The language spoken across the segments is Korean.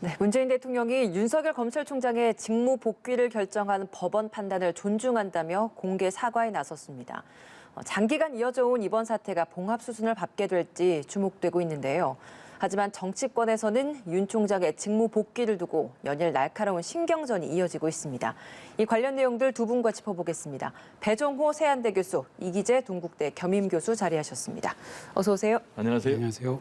네, 문재인 대통령이 윤석열 검찰총장의 직무 복귀를 결정한 법원 판단을 존중한다며 공개 사과에 나섰습니다. 장기간 이어져 온 이번 사태가 봉합 수순을 밟게 될지 주목되고 있는데요. 하지만 정치권에서는 윤 총장의 직무 복귀를 두고 연일 날카로운 신경전이 이어지고 있습니다. 이 관련 내용들 두 분과 짚어보겠습니다. 배종호 세안대 교수, 이기재 동국대 겸임 교수 자리하셨습니다. 어서 오세요. 안녕하세요. 안녕하세요.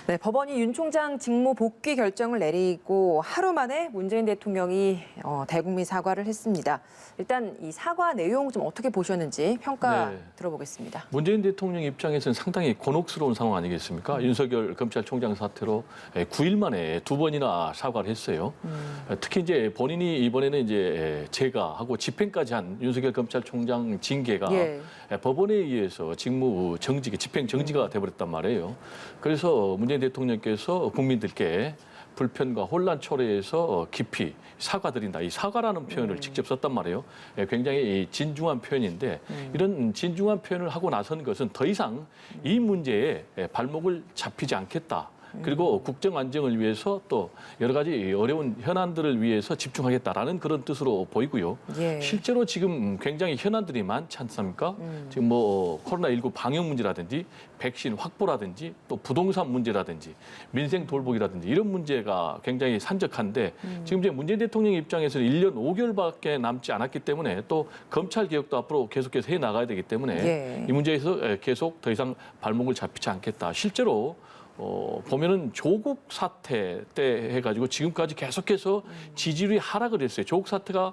네, 법원이 윤 총장 직무 복귀 결정을 내리고 하루 만에 문재인 대통령이 대국민 사과를 했습니다. 일단 이 사과 내용 좀 어떻게 보셨는지 평가 들어보겠습니다. 문재인 대통령 입장에서는 상당히 곤혹스러운 상황 아니겠습니까? 윤석열 검찰총장 사태로 9일 만에 두 번이나 사과를 했어요. 특히 이제 본인이 이번에는 이제 제가 하고 집행까지 한 윤석열 검찰총장 징계가 법원에 의해서 직무 정지, 집행 정지가 돼버렸단 말이에요. 그래서 문재인 대통령께서 국민들께 불편과 혼란 초래해서 깊이 사과드린다. 이 사과라는 표현을 직접 썼단 말이에요. 굉장히 진중한 표현인데 이런 진중한 표현을 하고 나선 것은 더 이상 이 문제에 발목을 잡히지 않겠다. 그리고 국정 안정을 위해서 또 여러 가지 어려운 현안들을 위해서 집중하겠다라는 그런 뜻으로 보이고요. 실제로 지금 굉장히 현안들이 많지 않습니까? 지금 뭐 코로나19 방역 문제라든지 백신 확보라든지 또 부동산 문제라든지 민생 돌보기라든지 이런 문제가 굉장히 산적한데 지금 이제 문재인 대통령 입장에서는 1년 5개월밖에 남지 않았기 때문에 또 검찰 개혁도 앞으로 계속해서 해 나가야 되기 때문에 이 문제에서 계속 더 이상 발목을 잡히지 않겠다. 실제로 보면은 조국 사태 때 해가지고 지금까지 계속해서 지지율이 하락을 했어요. 조국 사태가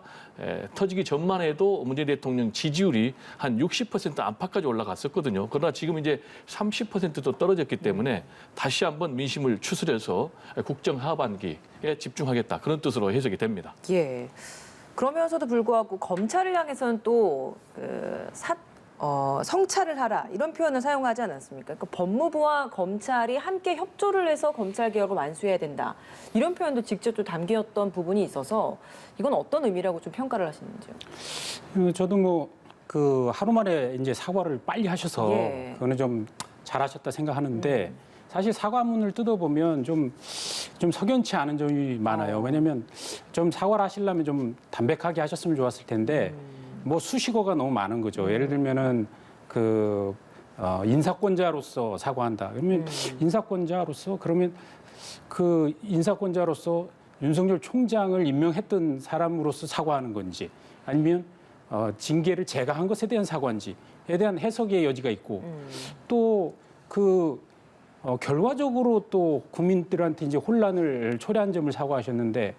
터지기 전만 해도 문재인 대통령 지지율이 한 60% 안팎까지 올라갔었거든요. 그러나 지금 이제 30%도 떨어졌기 때문에 다시 한번 민심을 추스려서 국정 하반기에 집중하겠다. 그런 뜻으로 해석이 됩니다. 예. 그러면서도 불구하고 검찰을 향해서는 또 성찰을 하라 이런 표현을 사용하지 않았습니까? 그러니까 법무부와 검찰이 함께 협조를 해서 검찰 개혁을 완수해야 된다 이런 표현도 직접 좀 담겼던 부분이 있어서 이건 어떤 의미라고 좀 평가를 하시는지요? 저도 뭐 그 하루 만에 이제 사과를 빨리 하셔서 그거는 좀 잘하셨다 생각하는데 사실 사과문을 뜯어보면 좀 석연치 않은 점이 많아요. 왜냐하면 좀 사과를 하시려면 좀 담백하게 하셨으면 좋았을 텐데. 뭐 수식어가 너무 많은 거죠. 예를 들면은 인사권자로서 사과한다. 그러면 인사권자로서 그러면 그 인사권자로서 윤석열 총장을 임명했던 사람으로서 사과하는 건지 아니면 징계를 제가 한 것에 대한 사과인지에 대한 해석의 여지가 있고 또 결과적으로 또 국민들한테 이제 혼란을 초래한 점을 사과하셨는데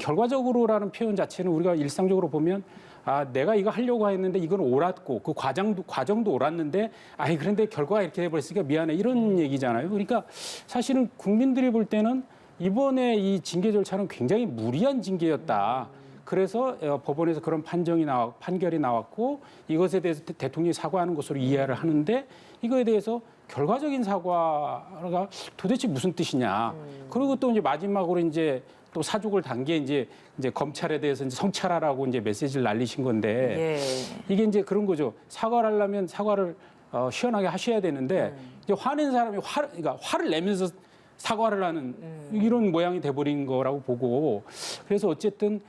결과적으로라는 표현 자체는 우리가 일상적으로 보면 내가 이거 하려고 했는데 이건 옳았고 그 과정도 옳았는데 그런데 결과가 이렇게 돼버렸으니까 미안해 이런 얘기잖아요. 그러니까 사실은 국민들이 볼 때는 이번에 이 징계 절차는 굉장히 무리한 징계였다. 그래서 법원에서 그런 판결이 나왔고 이것에 대해서 대통령이 사과하는 것으로 이해를 하는데 이거에 대해서 결과적인 사과가 도대체 무슨 뜻이냐. 그리고 또 이제 마지막으로 이제 또 사족을 단 게 이제 검찰에 대해서 이제 성찰하라고 이제 메시지를 날리신 건데 이게 이제 그런 거죠. 사과를 하려면 사과를 시원하게 하셔야 되는데 이제 화낸 사람이 그러니까 화를 내면서 사과를 하는 이런 모양이 돼버린 거라고 보고 그래서 어쨌든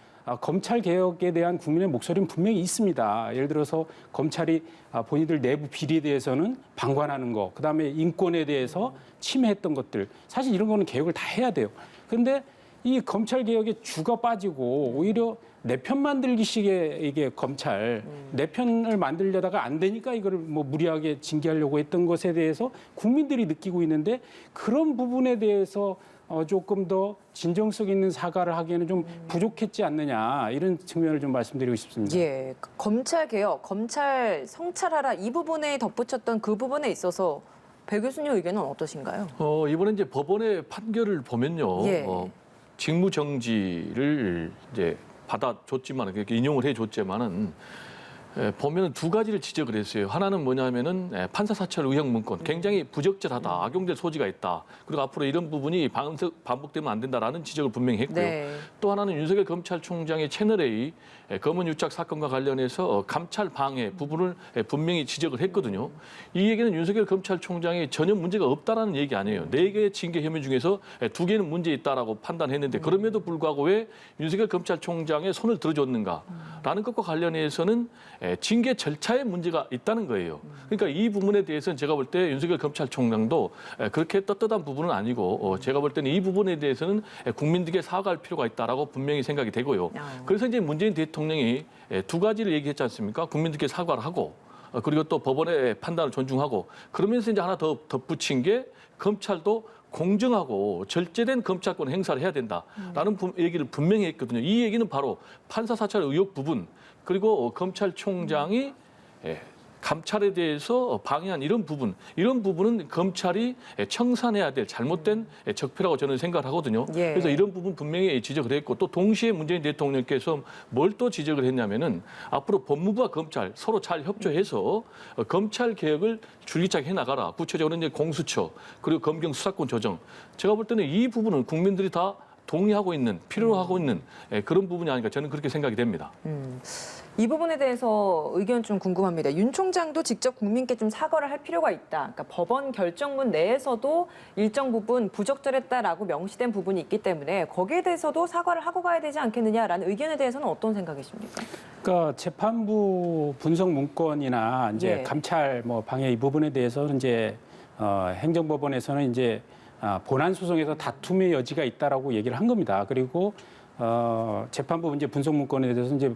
검찰 개혁에 대한 국민의 목소리는 분명히 있습니다. 예를 들어서 검찰이 본인들 내부 비리에 대해서는 방관하는 거, 그다음에 인권에 대해서 침해했던 것들 사실 이런 거는 개혁을 다 해야 돼요. 그런데 이 검찰 개혁에 주가 빠지고 오히려 내 편 만들기식의 이게 검찰 내 편을 만들려다가 안 되니까 이거를 뭐 무리하게 징계하려고 했던 것에 대해서 국민들이 느끼고 있는데 그런 부분에 대해서 조금 더 진정성 있는 사과를 하기에는 좀 부족했지 않느냐 이런 측면을 좀 말씀드리고 싶습니다. 예, 검찰 개혁, 검찰 성찰하라 이 부분에 덧붙였던 그 부분에 있어서 배 교수님 의견은 어떠신가요? 이번에 이제 법원의 판결을 보면요. 직무 정지를 이제 받아줬지만, 그렇게 인용을 해줬지만은 보면 두 가지를 지적을 했어요. 하나는 뭐냐면은 판사 사찰 의혹 문건 굉장히 부적절하다, 악용될 소지가 있다. 그리고 앞으로 이런 부분이 반복되면 안 된다라는 지적을 분명히 했고요. 네. 또 하나는 윤석열 검찰총장의 채널A 검은 유착 사건과 관련해서 감찰 방해 부분을 분명히 지적을 했거든요. 이 얘기는 윤석열 검찰총장이 전혀 문제가 없다라는 얘기 아니에요. 4개의 징계 혐의 중에서 2개는 문제 있다라고 판단했는데 그럼에도 불구하고 왜 윤석열 검찰총장의 손을 들어줬는가라는 것과 관련해서는 징계 절차에 문제가 있다는 거예요. 그러니까 이 부분에 대해서는 제가 볼 때 윤석열 검찰총장도 그렇게 떳떳한 부분은 아니고 제가 볼 때는 이 부분에 대해서는 국민들에게 사과할 필요가 있다라고 분명히 생각이 되고요. 그래서 이제 문재인 대통령이 두 가지를 얘기했지 않습니까? 국민들께 사과를 하고 그리고 또 법원의 판단을 존중하고 그러면서 이제 하나 더 덧붙인 게 검찰도 공정하고 절제된 검찰권 행사를 해야 된다라는 얘기를 분명히 했거든요. 이 얘기는 바로 판사 사찰 의혹 부분 그리고 검찰총장이 감찰에 대해서 방해한 이런 부분은 검찰이 청산해야 될 잘못된 적폐라고 저는 생각을 하거든요. 예. 그래서 이런 부분 분명히 지적을 했고 또 동시에 문재인 대통령께서 뭘 또 지적을 했냐면은 앞으로 법무부와 검찰 서로 잘 협조해서 검찰 개혁을 줄기차게 해나가라. 구체적으로 이제 공수처 그리고 검경 수사권 조정. 제가 볼 때는 이 부분은 국민들이 다 동의하고 있는, 필요로 하고 있는 그런 부분이 아닌가 저는 그렇게 생각이 됩니다. 이 부분에 대해서 의견 좀 궁금합니다. 윤 총장도 직접 국민께 좀 사과를 할 필요가 있다. 그러니까 법원 결정문 내에서도 일정 부분 부적절했다라고 명시된 부분이 있기 때문에 거기에 대해서도 사과를 하고 가야 되지 않겠느냐라는 의견에 대해서는 어떤 생각이십니까? 그러니까 재판부 분석 문건이나 이제 예. 감찰 뭐 방해 이 부분에 대해서는 이제 행정법원에서는 이제 본안 소송에서 다툼의 여지가 있다라고 얘기를 한 겁니다. 그리고 재판부 이제 분석 문건에 대해서 이제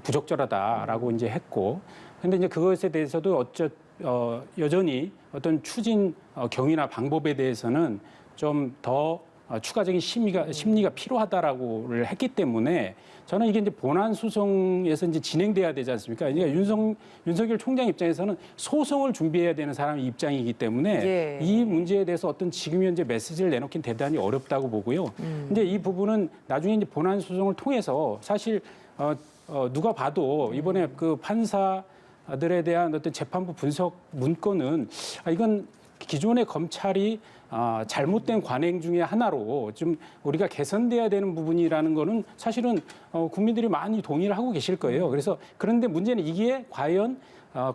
부적절하다라고 이제 했고, 근데 이제 그것에 대해서도 여전히 어떤 추진 경위나 방법에 대해서는 좀 더 추가적인 심리가 필요하다라고를 했기 때문에 저는 이게 이제 본안 소송에서 이제 진행돼야 되지 않습니까? 그러니까 윤석열 총장 입장에서는 소송을 준비해야 되는 사람의 입장이기 때문에 예. 이 문제에 대해서 어떤 지금 현재 메시지를 내놓긴 대단히 어렵다고 보고요. 근데 이 부분은 나중에 이제 본안 소송을 통해서 사실 누가 봐도 이번에 그 판사들에 대한 어떤 재판부 분석 문건은 이건 기존의 검찰이 잘못된 관행 중에 하나로 좀 우리가 개선돼야 되는 부분이라는 거는 사실은 국민들이 많이 동의를 하고 계실 거예요. 그래서 그런데 문제는 이게 과연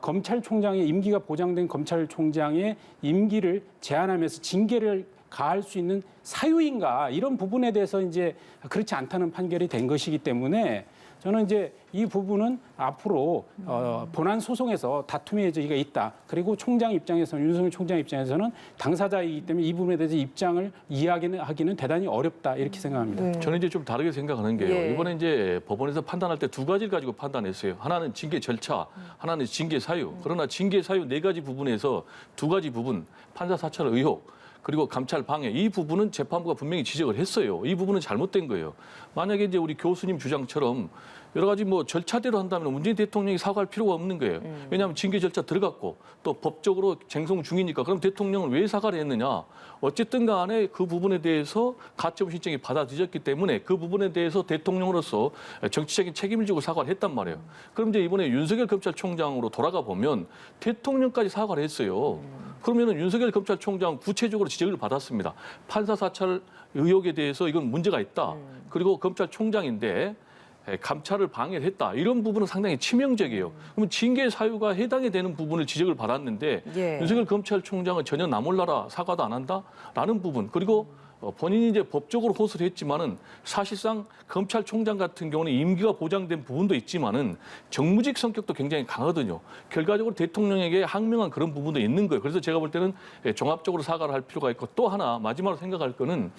검찰총장의 임기가 보장된 검찰총장의 임기를 제한하면서 징계를 가할 수 있는 사유인가 이런 부분에 대해서 이제 그렇지 않다는 판결이 된 것이기 때문에 저는 이제 이 부분은 앞으로 본안 소송에서 다툼의 여지가 있다. 그리고 총장 입장에서는 윤석열 총장 입장에서는 당사자이기 때문에 이 부분에 대해서 입장을 이해하기는 대단히 어렵다 이렇게 생각합니다. 저는 이제 좀 다르게 생각하는 게요. 예. 이번에 이제 법원에서 판단할 때 두 가지를 가지고 판단했어요. 하나는 징계 절차, 하나는 징계 사유. 그러나 징계 사유 4가지 부분에서 2가지 부분, 판사 사찰 의혹, 그리고 감찰 방해 이 부분은 재판부가 분명히 지적을 했어요. 이 부분은 잘못된 거예요. 만약에 이제 우리 교수님 주장처럼 여러 가지 뭐 절차대로 한다면 문재인 대통령이 사과할 필요가 없는 거예요. 왜냐하면 징계 절차 들어갔고 또 법적으로 쟁송 중이니까 그럼 대통령은 왜 사과를 했느냐. 어쨌든 간에 그 부분에 대해서 가처분 신청이 받아들여졌기 때문에 그 부분에 대해서 대통령으로서 정치적인 책임을 지고 사과를 했단 말이에요. 그럼 이제 이번에 윤석열 검찰총장으로 돌아가 보면 대통령까지 사과를 했어요. 그러면은 윤석열 검찰총장 구체적으로 지적을 받았습니다. 판사 사찰 의혹에 대해서 이건 문제가 있다. 그리고 검찰총장인데 감찰을 방해를 했다. 이런 부분은 상당히 치명적이에요. 그러면 징계 사유가 해당이 되는 부분을 지적을 받았는데 예. 윤석열 검찰총장은 전혀 나 몰라라 사과도 안 한다라는 부분. 그리고 본인이 이제 법적으로 호소를 했지만은 사실상 검찰총장 같은 경우는 임기가 보장된 부분도 있지만은 정무직 성격도 굉장히 강하거든요. 결과적으로 대통령에게 항명한 그런 부분도 있는 거예요. 그래서 제가 볼 때는 종합적으로 사과를 할 필요가 있고 또 하나 마지막으로 생각할 거는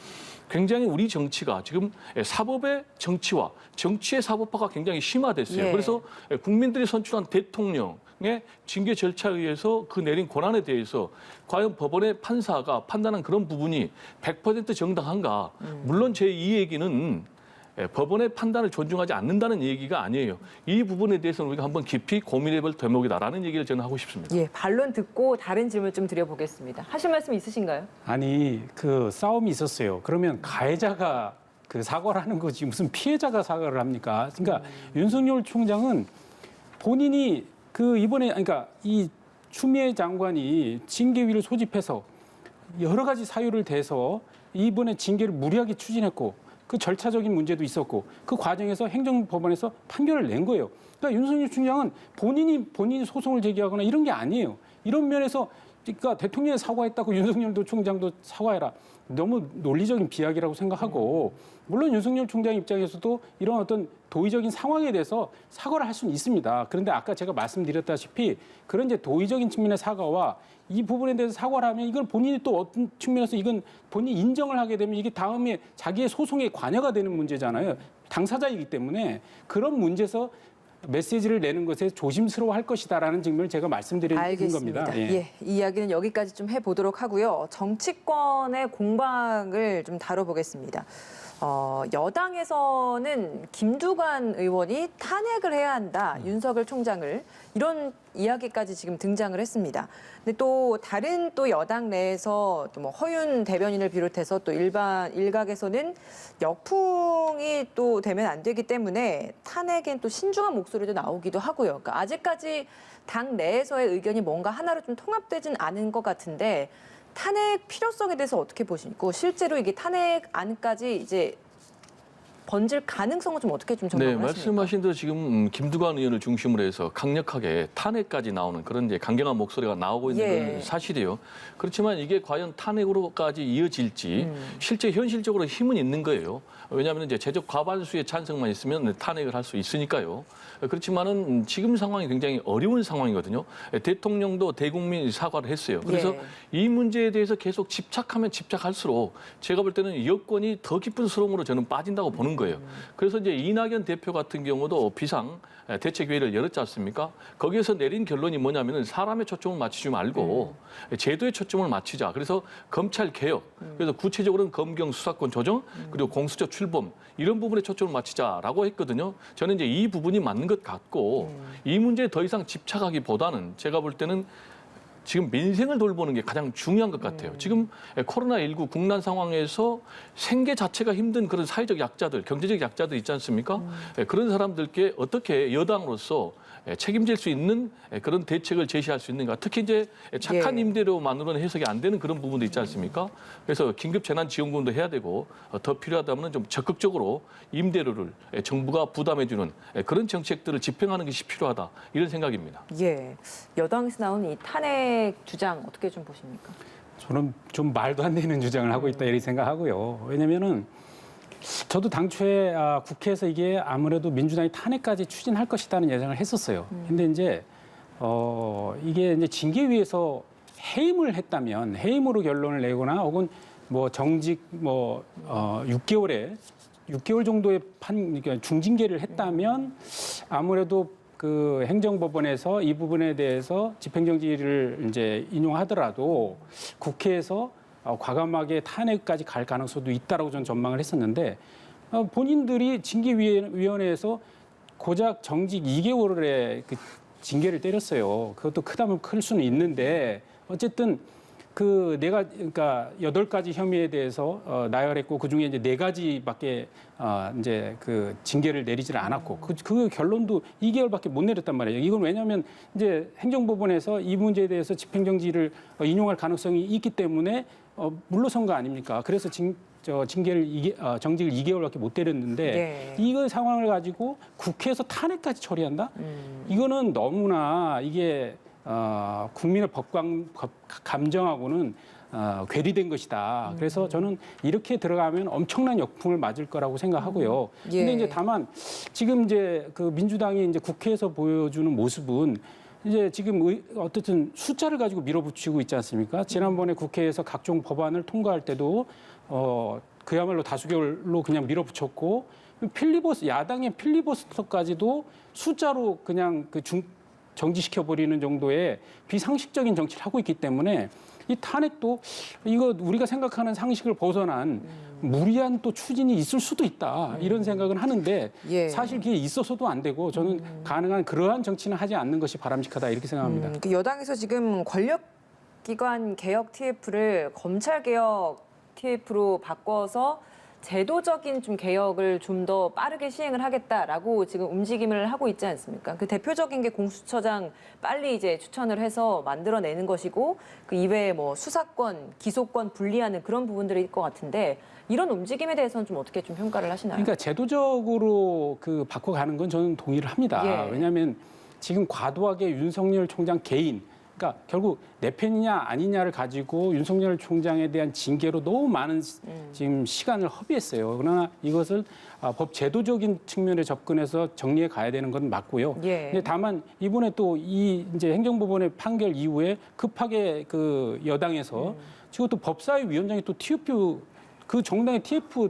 굉장히 우리 정치가 지금 사법의 정치와 정치의 사법화가 굉장히 심화됐어요. 예. 그래서 국민들이 선출한 대통령의 징계 절차에 의해서 그 내린 권한에 대해서 과연 법원의 판사가 판단한 그런 부분이 100% 정당한가? 물론 제 이 얘기는 법원의 판단을 존중하지 않는다는 얘기가 아니에요. 이 부분에 대해서는 우리가 한번 깊이 고민해볼 대목이다라는 얘기를 저는 하고 싶습니다. 예, 반론 듣고 다른 질문 좀 드려보겠습니다. 하실 말씀 있으신가요? 아니 그 싸움이 있었어요. 그러면 가해자가 그 사과를 하는 거지 무슨 피해자가 사과를 합니까? 그러니까 윤석열 총장은 본인이 그 이번에 그러니까 이 추미애 장관이 징계위를 소집해서 여러 가지 사유를 대서 이번에 징계를 무리하게 추진했고 그 절차적인 문제도 있었고 그 과정에서 행정법원에서 판결을 낸 거예요. 그러니까 윤석열 총장은 본인이 소송을 제기하거나 이런 게 아니에요. 이런 면에서 그러니까 대통령이 사과했다고 윤석열도 총장도 사과해라. 너무 논리적인 비약이라고 생각하고 물론 윤석열 총장 입장에서도 이런 어떤 도의적인 상황에 대해서 사과를 할 수는 있습니다. 그런데 아까 제가 말씀드렸다시피 그런 이제 도의적인 측면의 사과와 이 부분에 대해서 사과를 하면 이건 본인이 또 어떤 측면에서 이건 본인이 인정을 하게 되면 이게 다음에 자기의 소송에 관여가 되는 문제잖아요. 당사자이기 때문에 그런 문제에서 메시지를 내는 것에 조심스러워할 것이다라는 측면을 제가 말씀드리는 알겠습니다. 겁니다. 예, 이 이야기는 여기까지 좀 해보도록 하고요. 정치권의 공방을 좀 다뤄보겠습니다. 여당에서는 김두관 의원이 탄핵을 해야 한다, 윤석열 총장을 이런 이야기까지 지금 등장을 했습니다. 근데 또 다른 또 여당 내에서 또 뭐 허윤 대변인을 비롯해서 또 일각에서는 역풍이 또 되면 안 되기 때문에 탄핵엔 또 신중한 목소리도 나오기도 하고요. 그러니까 아직까지 당 내에서의 의견이 뭔가 하나로 좀 통합되진 않은 것 같은데. 탄핵 필요성에 대해서 어떻게 보시고 실제로 이게 탄핵 안까지 이제 번질 가능성은 좀 어떻게 좀 전망을 하십니까? 말씀하신 대로 지금 김두관 의원을 중심으로 해서 강력하게 탄핵까지 나오는 그런 이제 강경한 목소리가 나오고 있는 건 사실이에요. 그렇지만 이게 과연 탄핵으로까지 이어질지 실제 현실적으로 힘은 있는 거예요. 왜냐하면 이제 제적 과반수의 찬성만 있으면 탄핵을 할 수 있으니까요. 그렇지만은 지금 상황이 굉장히 어려운 상황이거든요. 대통령도 대국민 사과를 했어요. 그래서 이 문제에 대해서 계속 집착하면 집착할수록 제가 볼 때는 여권이 더 깊은 수렁으로 저는 빠진다고 보는 거예요. 그래서 이제 이낙연 대표 같은 경우도 비상 대책회의를 열었지 않습니까? 거기에서 내린 결론이 뭐냐면은 사람의 초점을 맞추지 말고 제도에 초점을 맞추자. 그래서 검찰 개혁, 그래서 구체적으로는 검경 수사권 조정, 그리고 공수처 출범 이런 부분에 초점을 맞추자라고 했거든요. 저는 이제 이 부분이 맞는 것 같고 이 문제에 더 이상 집착하기보다는 제가 볼 때는 지금 민생을 돌보는 게 가장 중요한 것 같아요. 지금 코로나19 국난 상황에서 생계 자체가 힘든 그런 사회적 약자들, 경제적 약자들 있지 않습니까? 그런 사람들께 어떻게 여당으로서 책임질 수 있는 그런 대책을 제시할 수 있는가. 특히 이제 착한 임대료만으로는 해석이 안 되는 그런 부분도 있지 않습니까? 그래서 긴급 재난 지원금도 해야 되고 더 필요하다면 좀 적극적으로 임대료를 정부가 부담해주는 그런 정책들을 집행하는 것이 필요하다. 이런 생각입니다. 예, 여당에서 나온 이 탄핵 주장 어떻게 좀 보십니까? 저는 좀 말도 안 되는 주장을 하고 있다 이렇게 생각하고요. 왜냐면은 저도 당초에 국회에서 이게 아무래도 민주당이 탄핵까지 추진할 것이라는 예상을 했었어요. 근데 이제 이게 이제 징계위에서 해임을 했다면 해임으로 결론을 내거나 혹은 뭐 정직 6개월 정도의 그러니까 중징계를 했다면 아무래도 그 행정법원에서 이 부분에 대해서 집행정지를 이제 인용하더라도 국회에서 과감하게 탄핵까지 갈 가능성도 있다라고 저는 전망을 했었는데 본인들이 징계위원회에서 고작 정직 2개월의 그 징계를 때렸어요. 그것도 크다면 클 수는 있는데 어쨌든 그 그러니까 8가지 혐의에 대해서 나열했고 그 중에 이제 4가지밖에 이제 그 징계를 내리지를 않았고 그 결론도 2개월밖에 못 내렸단 말이에요. 이건 왜냐하면 이제 행정법원에서 이 문제에 대해서 집행정지를 인용할 가능성이 있기 때문에 물러선 거 아닙니까? 그래서 정직을 2개월밖에 못 때렸는데 이거 상황을 가지고 국회에서 탄핵까지 처리한다? 이거는 너무나 이게 국민의 법 감정하고는 괴리된 것이다. 그래서 저는 이렇게 들어가면 엄청난 역풍을 맞을 거라고 생각하고요. 근데 이제 다만 지금 이제 그 민주당이 이제 국회에서 보여주는 모습은 이제 지금 어쨌든 숫자를 가지고 밀어붙이고 있지 않습니까? 지난번에 국회에서 각종 법안을 통과할 때도 그야말로 다수결로 그냥 밀어붙였고 야당의 필리버스터까지도 숫자로 그냥 정지시켜버리는 정도의 비상식적인 정치를 하고 있기 때문에 이 탄핵도 이거 우리가 생각하는 상식을 벗어난 무리한 또 추진이 있을 수도 있다 이런 생각은 하는데 사실 그게 있어서도 안 되고 저는 가능한 그러한 정치는 하지 않는 것이 바람직하다 이렇게 생각합니다. 그 여당에서 지금 권력기관 개혁 TF를 검찰 개혁 TF로 바꿔서 제도적인 좀 개혁을 좀 더 빠르게 시행을 하겠다라고 지금 움직임을 하고 있지 않습니까? 그 대표적인 게 공수처장 빨리 이제 추천을 해서 만들어내는 것이고 그 이외에 뭐 수사권, 기소권 분리하는 그런 부분들일 것 같은데 이런 움직임에 대해서는 좀 어떻게 좀 평가를 하시나요? 그러니까 제도적으로 그 바꿔가는 건 저는 동의를 합니다. 예. 왜냐하면 지금 과도하게 윤석열 총장 개인, 그러니까 결국 내 편이냐 아니냐를 가지고 윤석열 총장에 대한 징계로 너무 많은 지금 시간을 허비했어요. 그러나 이것을 법 제도적인 측면에 접근해서 정리해 가야 되는 건 맞고요. 예. 근데 다만 이번에 또 이 이제 행정법원의 판결 이후에 급하게 그 여당에서 지금 또 법사위 위원장이 또 TF 그 정당의 TF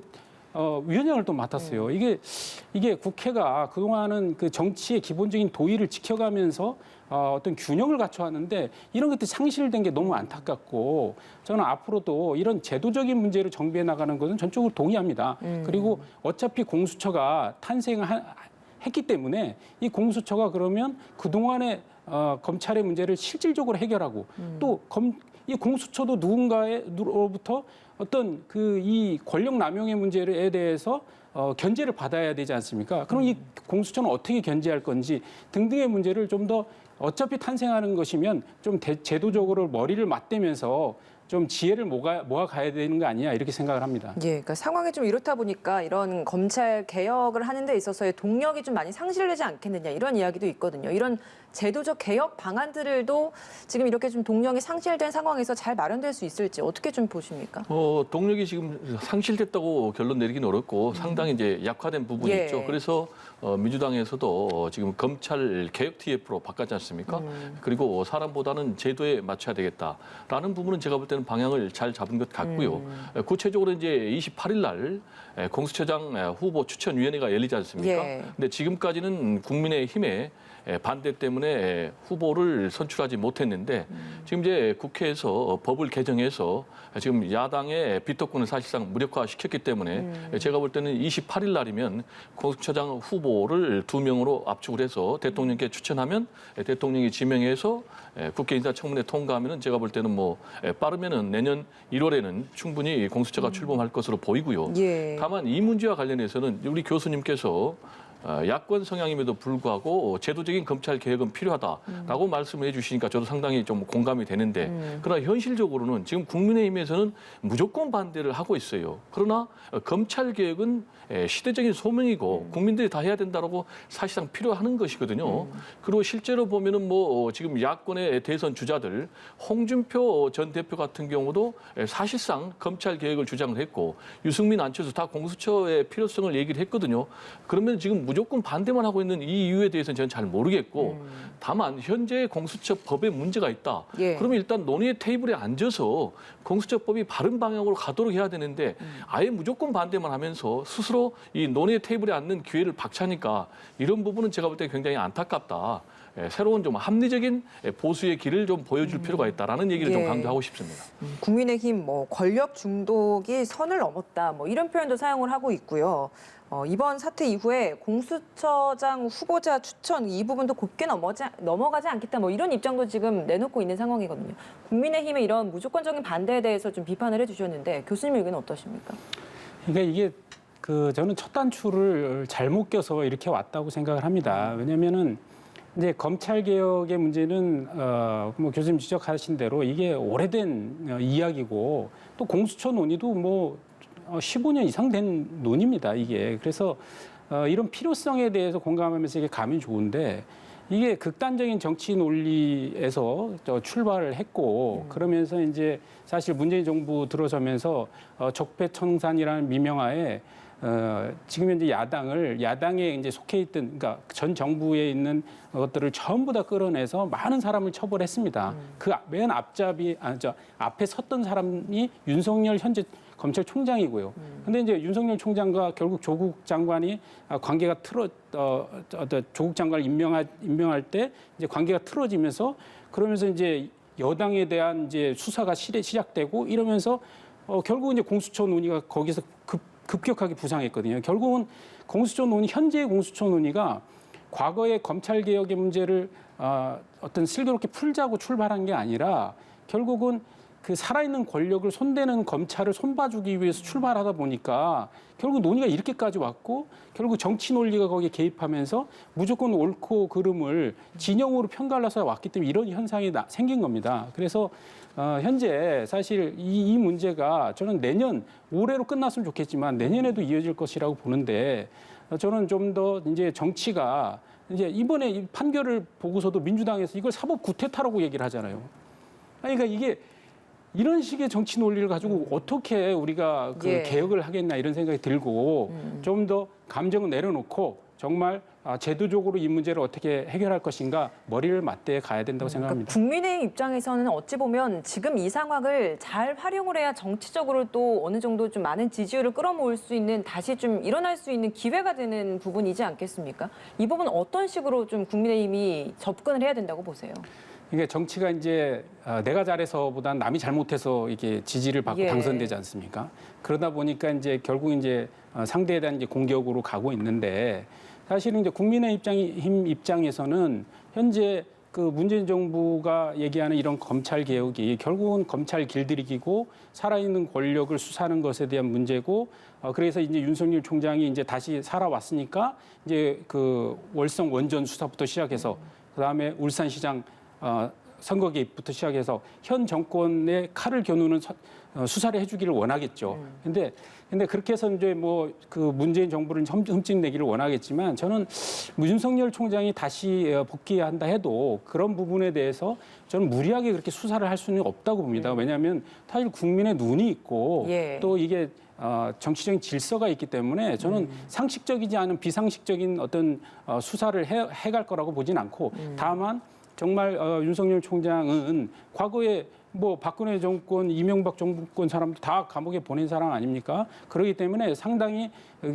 위원장을 또 맡았어요. 이게 국회가 그동안은 그 정치의 기본적인 도의를 지켜가면서 어떤 균형을 갖춰왔는데 이런 것들이 상실된 게 너무 안타깝고 저는 앞으로도 이런 제도적인 문제를 정비해 나가는 것은 전적으로 동의합니다. 그리고 어차피 공수처가 탄생을 했기 때문에 이 공수처가 그러면 그동안의 검찰의 문제를 실질적으로 해결하고 또 이 공수처도 누군가로부터 어떤 그 이 권력 남용의 문제에 대해서 견제를 받아야 되지 않습니까? 그럼 이 공수처는 어떻게 견제할 건지 등등의 문제를 좀 더 어차피 탄생하는 것이면 좀 제도적으로 머리를 맞대면서 좀 지혜를 모아 가야 되는 거 아니냐 이렇게 생각을 합니다. 예, 그러니까 상황이 좀 이렇다 보니까 이런 검찰 개혁을 하는 데 있어서의 동력이 좀 많이 상실되지 않겠느냐 이런 이야기도 있거든요. 이런 제도적 개혁 방안들도 지금 이렇게 좀 동력이 상실된 상황에서 잘 마련될 수 있을지 어떻게 좀 보십니까? 동력이 지금 상실됐다고 결론 내리긴 어렵고 상당히 이제 약화된 부분이 예. 있죠. 그래서 민주당에서도 지금 검찰 개혁 TF로 바꿨지 않습니까? 그리고 사람보다는 제도에 맞춰야 되겠다라는 부분은 제가 볼 때는 방향을 잘 잡은 것 같고요. 구체적으로 이제 28일 날 공수처장 후보 추천위원회가 열리지 않습니까? 예. 근데 지금까지는 국민의힘의 반대 때문에 후보를 선출하지 못했는데 지금 이제 국회에서 법을 개정해서 지금 야당의 비토권을 사실상 무력화시켰기 때문에 제가 볼 때는 28일 날이면 공수처장 후보를 2명으로 압축을 해서 대통령께 추천하면 대통령이 지명해서 국회 인사청문회 통과하면은 제가 볼 때는 뭐 빠르면은 내년 1월에는 충분히 공수처가 출범할 것으로 보이고요. 예. 다만 이 문제와 관련해서는 우리 교수님께서 야권 성향임에도 불구하고 제도적인 검찰 개혁은 필요하다라고 말씀을 해주시니까 저도 상당히 좀 공감이 되는데 그러나 현실적으로는 지금 국민의힘에서는 무조건 반대를 하고 있어요. 그러나 검찰 개혁은 시대적인 소명이고 국민들이 다 해야 된다라고 사실상 필요하는 것이거든요. 그리고 실제로 보면은 뭐 지금 야권의 대선 주자들 홍준표 전 대표 같은 경우도 사실상 검찰 개혁을 주장을 했고 유승민, 안철수 다 공수처의 필요성을 얘기를 했거든요. 그러면 지금 무조건 반대만 하고 있는 이 이유에 대해서는 저는 잘 모르겠고 다만 현재 공수처법에 문제가 있다. 예. 그러면 일단 논의의 테이블에 앉아서 공수처법이 바른 방향으로 가도록 해야 되는데 아예 무조건 반대만 하면서 스스로 이 논의의 테이블에 앉는 기회를 박차니까 이런 부분은 제가 볼 때 굉장히 안타깝다. 새로운 좀 합리적인 보수의 길을 좀 보여줄 필요가 있다라는 얘기를 좀 예. 강조하고 싶습니다. 국민의힘 뭐 권력 중독이 선을 넘었다 뭐 이런 표현도 사용을 하고 있고요. 이번 사태 이후에 공수처장 후보자 추천 이 부분도 곱게 넘어가지 않겠다 뭐 이런 입장도 지금 내놓고 있는 상황이거든요. 국민의힘의 이런 무조건적인 반대에 대해서 좀 비판을 해주셨는데 교수님 의견은 어떠십니까? 그러니까 이게 저는 첫 단추를 잘못 껴서 이렇게 왔다고 생각을 합니다. 왜냐면은 이제 검찰 개혁의 문제는 뭐 교수님 지적하신 대로 이게 오래된 이야기고 또 공수처 논의도 뭐 15년 이상 된 논의입니다. 이게 그래서 이런 필요성에 대해서 공감하면서 이게 가면 좋은데 이게 극단적인 정치 논리에서 출발을 했고 그러면서 이제 사실 문재인 정부 들어서면서 적폐청산이라는 미명하에 지금 현재 야당에 이제 속해 있던, 그러니까 전 정부에 있는 것들을 전부 다 끌어내서 많은 사람을 처벌했습니다. 그 맨 앞에 섰던 사람이 윤석열 현재 검찰총장이고요. 근데 이제 윤석열 총장과 결국 조국 장관이 관계가 조국 장관을 임명할 때 이제 관계가 틀어지면서 그러면서 이제 여당에 대한 이제 수사가 시작되고 이러면서 결국 이제 공수처 논의가 거기서 급격하게 부상했거든요. 결국은 현재의 공수처 논의가 과거의 검찰 개혁의 문제를 어떤 슬기롭게 풀자고 출발한 게 아니라 결국은 그 살아있는 권력을 손대는 검찰을 손봐주기 위해서 출발하다 보니까 결국 논의가 이렇게까지 왔고 결국 정치 논리가 거기에 개입하면서 무조건 옳고 그름을 진영으로 편갈라서 왔기 때문에 이런 현상이 생긴 겁니다. 그래서 현재 사실 이 문제가 저는 내년 올해로 끝났으면 좋겠지만 내년에도 이어질 것이라고 보는데 저는 좀 더 이제 정치가 이제 이번에 이 판결을 보고서도 민주당에서 이걸 사법 구태타라고 얘기를 하잖아요. 아니, 그러니까 이게 이런 식의 정치 논리를 가지고 어떻게 우리가 그 예. 개혁을 하겠나 이런 생각이 들고 좀 더 감정을 내려놓고 정말 제도적으로 이 문제를 어떻게 해결할 것인가 머리를 맞대 가야 된다고 생각합니다. 국민의 입장에서는 어찌 보면 지금 이 상황을 잘 활용을 해야 정치적으로 또 어느 정도 좀 많은 지지율을 끌어모을 수 있는 다시 좀 일어날 수 있는 기회가 되는 부분이지 않겠습니까? 이 부분 어떤 식으로 좀 국민의힘이 접근을 해야 된다고 보세요? 그러니까 정치가 이제 내가 잘해서보다는 남이 잘못해서 이게 지지를 받고 예. 당선되지 않습니까? 그러다 보니까 이제 결국 이제 상대에 대한 이제 공격으로 가고 있는데 사실은 이제 국민의힘 입장에서는 현재 그 문재인 정부가 얘기하는 이런 검찰 개혁이 결국은 검찰 길들이기고 살아있는 권력을 수사하는 것에 대한 문제고 그래서 이제 윤석열 총장이 이제 다시 살아왔으니까 이제 그 월성 원전 수사부터 시작해서 그다음에 울산시장 선거 개입부터 시작해서 현 정권의 칼을 겨누는 수사를 해주기를 원하겠죠. 근데 그렇게 해서 이제 뭐 그 문재인 정부를 흠집내기를 원하겠지만 저는 윤석열 총장이 다시 복귀한다 해도 그런 부분에 대해서 저는 무리하게 그렇게 수사를 할 수는 없다고 봅니다. 왜냐하면 사실 국민의 눈이 있고 예. 또 이게 정치적인 질서가 있기 때문에 저는 상식적이지 않은 비상식적인 어떤 수사를 해갈 거라고 보진 않고 다만 정말 윤석열 총장은 과거에 뭐 박근혜 정권, 이명박 정권 사람들 다 감옥에 보낸 사람 아닙니까? 그렇기 때문에 상당히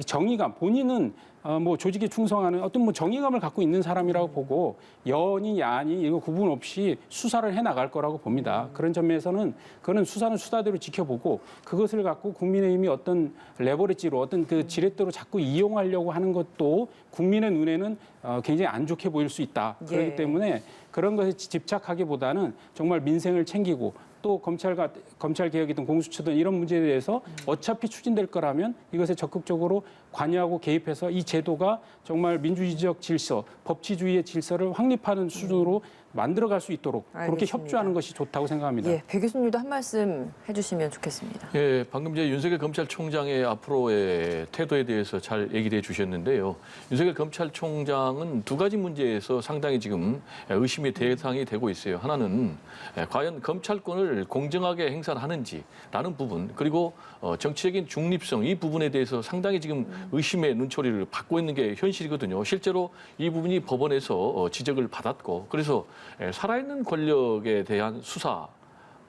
정의감, 본인은 뭐 조직에 충성하는 어떤 뭐 정의감을 갖고 있는 사람이라고 보고 여니 야니 이거 구분 없이 수사를 해 나갈 거라고 봅니다. 그런 점에서는 그는 수사는 수사대로 지켜보고 그것을 갖고 국민의힘이 어떤 레버리지로 어떤 그 지렛대로 자꾸 이용하려고 하는 것도 국민의 눈에는 굉장히 안 좋게 보일 수 있다. 그렇기 예. 때문에 그런 것에 집착하기보다는 정말 민생을 챙기고 또 검찰 개혁이든 공수처든 이런 문제에 대해서 어차피 추진될 거라면 이것에 적극적으로 관여하고 개입해서 이 제도가 정말 민주주의적 질서, 법치주의의 질서를 확립하는 수준으로 만들어갈 수 있도록 그렇게 알겠습니다. 협조하는 것이 좋다고 생각합니다. 예, 배 교수님도 한 말씀 해주시면 좋겠습니다. 예, 방금 이제 윤석열 검찰총장의 앞으로의 태도에 대해서 잘 얘기를 해주셨는데요. 윤석열 검찰총장은 두 가지 문제에서 상당히 지금 의심의 대상이 되고 있어요. 하나는 과연 검찰권을 공정하게 행사를 하는지라는 부분, 그리고 정치적인 중립성 이 부분에 대해서 상당히 지금 의심의 눈초리를 받고 있는 게 현실이거든요. 실제로 이 부분이 법원에서 지적을 받았고 그래서 살아있는 권력에 대한 수사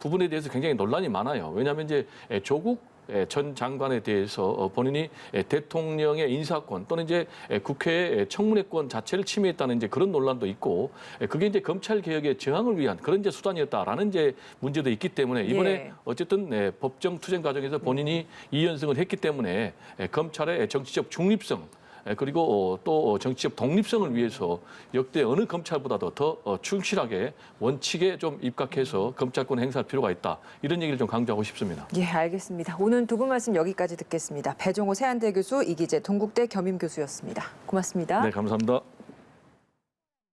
부분에 대해서 굉장히 논란이 많아요. 왜냐하면 이제 조국 전 장관에 대해서 본인이 대통령의 인사권 또는 이제 국회의 청문회권 자체를 침해했다는 이제 그런 논란도 있고 그게 이제 검찰 개혁의 저항을 위한 그런 이제 수단이었다라는 이제 문제도 있기 때문에 이번에 예. 어쨌든 법정 투쟁 과정에서 본인이 이연승을 했기 때문에 검찰의 정치적 중립성 그리고 또 정치적 독립성을 위해서 역대 어느 검찰보다도 더 충실하게 원칙에 좀 입각해서 검찰권 행사할 필요가 있다. 이런 얘기를 좀 강조하고 싶습니다. 예, 알겠습니다. 오늘 두 분 말씀 여기까지 듣겠습니다. 배종호 세한대 교수, 이기재 동국대 겸임 교수였습니다. 고맙습니다. 네, 감사합니다.